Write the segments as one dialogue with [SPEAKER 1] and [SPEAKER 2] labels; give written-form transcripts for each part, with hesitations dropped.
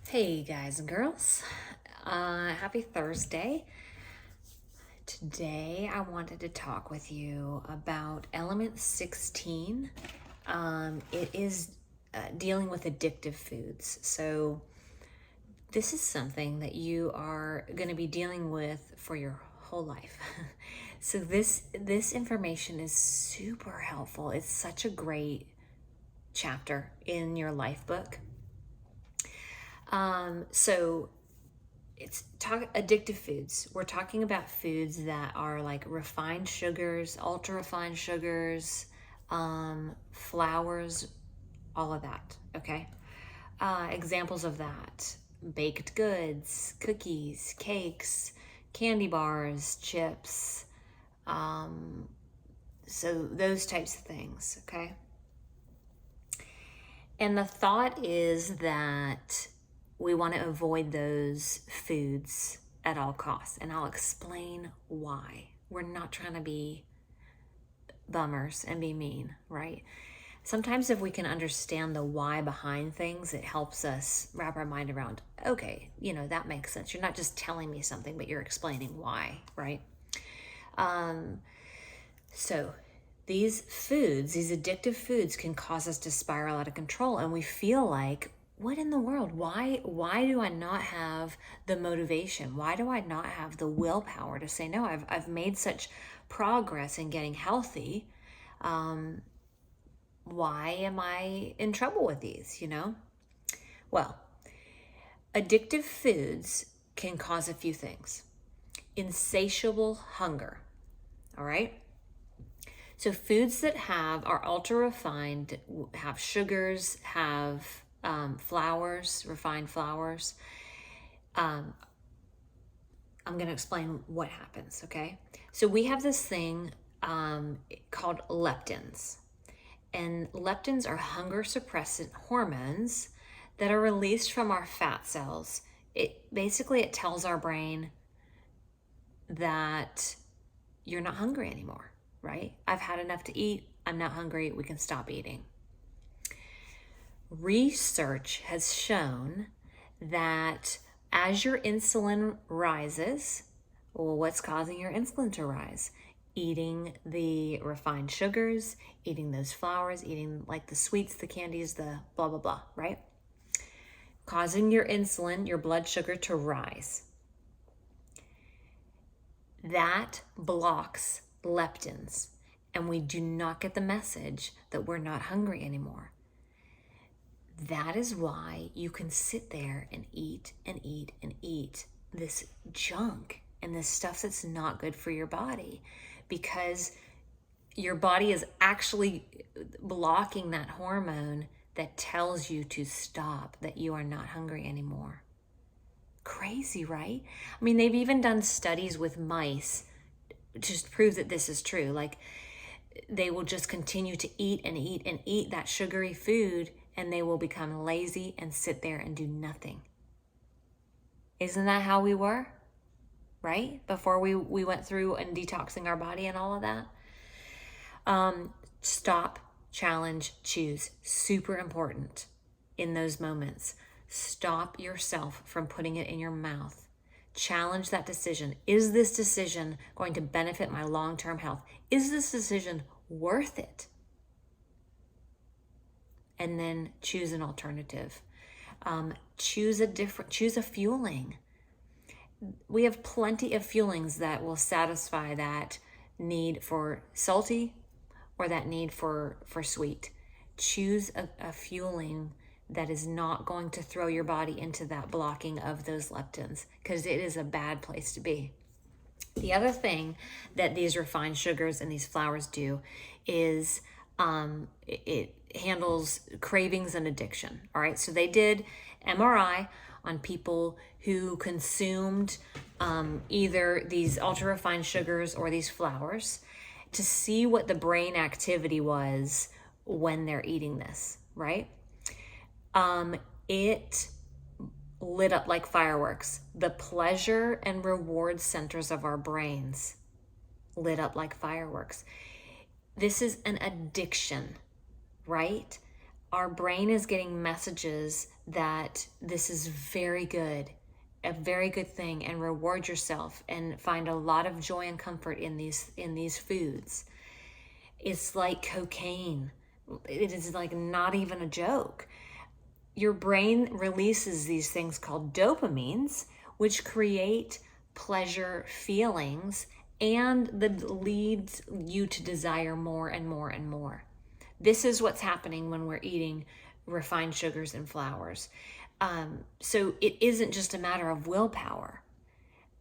[SPEAKER 1] Hey guys and girls, happy Thursday. Today I wanted to talk with you about element 16. It is dealing with addictive foods. So this is something that you are going to be dealing with for your whole life. So this information is super helpful. It's such a great chapter in your life book. So it's addictive foods. We're talking about foods that are like refined sugars, ultra refined sugars, flours, all of that. Okay. Examples of that: baked goods, cookies, cakes, candy bars, chips. So those types of things. Okay. And the thought is that we want to avoid those foods at all costs. And I'll explain why. We're not trying to be bummers and be mean, right? Sometimes if we can understand the why behind things, it helps us wrap our mind around, okay, that makes sense. You're not just telling me something, but you're explaining why, right? So these foods, these addictive foods, can cause us to spiral out of control, and we feel like, what in the world? Why do I not have the motivation? Why do I not have the willpower to say no? I've made such progress in getting healthy. Why am I in trouble with these, Well, addictive foods can cause a few things. Insatiable hunger, all right? So foods that are ultra refined, have sugars, have flours, refined flours. I'm going to explain what happens, okay? So we have this thing called leptins. And leptins are hunger suppressant hormones that are released from our fat cells. It tells our brain that you're not hungry anymore, right? I've had enough to eat. I'm not hungry. We can stop eating. Research has shown that as your insulin rises, well, what's causing your insulin to rise? Eating the refined sugars, eating those flours, eating like the sweets, the candies, the blah, blah, blah, right? Causing your insulin, your blood sugar to rise. That blocks leptins, and we do not get the message that we're not hungry anymore. That is why you can sit there and eat and eat and eat this junk and this stuff that's not good for your body, because your body is actually blocking that hormone that tells you to stop, that you are not hungry anymore. Crazy, right? I mean, they've even done studies with mice to prove that this is true. Like, they will just continue to eat and eat and eat that sugary food, and they will become lazy and sit there and do nothing. Isn't that how we were? Right? Before we went through and detoxing our body and all of that. Stop, challenge, choose. Super important in those moments. Stop yourself from putting it in your mouth. Challenge that decision. Is this decision going to benefit my long-term health? Is this decision worth it? And then choose an alternative. Choose a fueling. We have plenty of fuelings that will satisfy that need for salty or that need for sweet. Choose a fueling that is not going to throw your body into that blocking of those leptins, because it is a bad place to be. The other thing that these refined sugars and these flours do is it handles cravings and addiction. All right, so they did MRI on people who consumed either these ultra refined sugars or these flours to see what the brain activity was when they're eating this, right? It lit up like fireworks. The pleasure and reward centers of our brains lit up like fireworks. This is an addiction, right? our brain is getting messages that this is very good, a very good thing, and reward yourself and find a lot of joy and comfort in these foods. It's like cocaine. It is like not even a joke. Your brain releases these things called dopamines, which create pleasure feelings and that leads you to desire more and more and more. This is what's happening when we're eating refined sugars and flours. So it isn't just a matter of willpower,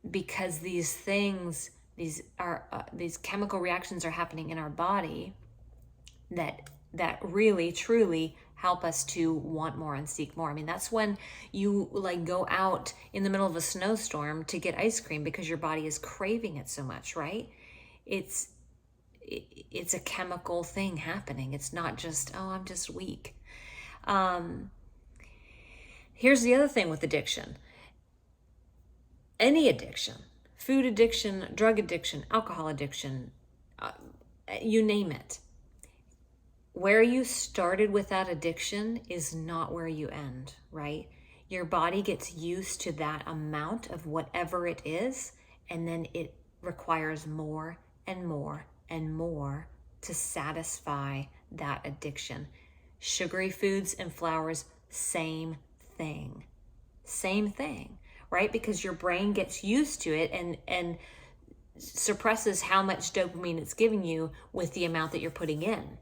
[SPEAKER 1] because these things, these chemical reactions are happening in our body that really truly help us to want more and seek more. I mean, that's when you like go out in the middle of a snowstorm to get ice cream because your body is craving it so much, right? It's a chemical thing happening. It's not just, oh, I'm just weak. Here's the other thing with addiction. Any addiction, food addiction, drug addiction, alcohol addiction, you name it. Where you started with that addiction is not where you end, right? Your body gets used to that amount of whatever it is, and then it requires more and more and more to satisfy that addiction. Sugary foods and flours, same thing. Same thing, right? Because your brain gets used to it and suppresses how much dopamine it's giving you with the amount that you're putting in.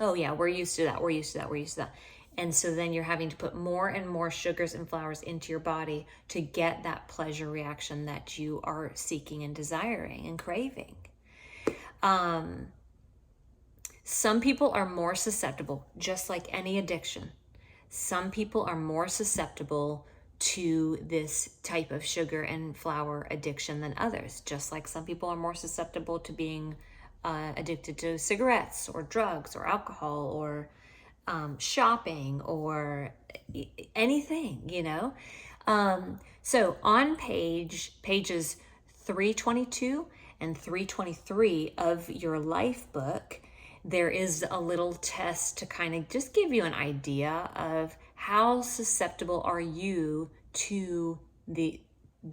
[SPEAKER 1] Oh yeah, we're used to that, we're used to that, we're used to that. And so then you're having to put more and more sugars and flours into your body to get that pleasure reaction that you are seeking and desiring and craving. Some people are more susceptible, just like any addiction. Some people are more susceptible to this type of sugar and flour addiction than others, just like some people are more susceptible to being addicted to cigarettes or drugs or alcohol or shopping or anything, you know? So on pages 322 and 323 of your life book, there is a little test to kind of just give you an idea of how susceptible are you to the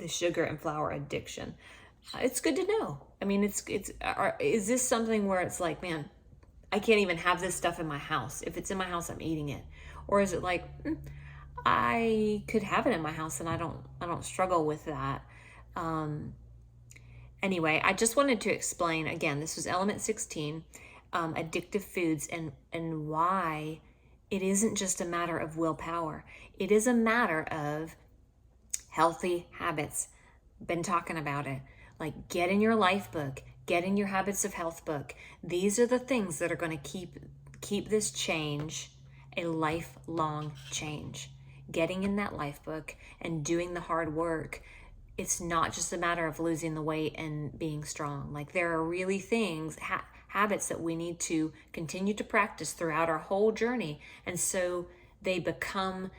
[SPEAKER 1] sugar and flour addiction. It's good to know. I mean, is this something where it's like, man, I can't even have this stuff in my house. If it's in my house, I'm eating it. Or is it like, I could have it in my house and I don't struggle with that. Anyway, I just wanted to explain again, this was element 16, addictive foods and why it isn't just a matter of willpower. It is a matter of healthy habits. Been talking about it. Like, get in your life book, get in your habits of health book. These are the things that are going to keep this change a lifelong change. Getting in that life book and doing the hard work. It's not just a matter of losing the weight and being strong. Like, there are really things, habits that we need to continue to practice throughout our whole journey. And so they become,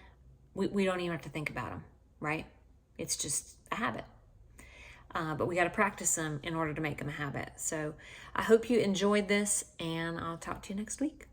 [SPEAKER 1] we don't even have to think about them, right? It's just a habit. But we got to practice them in order to make them a habit. So I hope you enjoyed this, and I'll talk to you next week.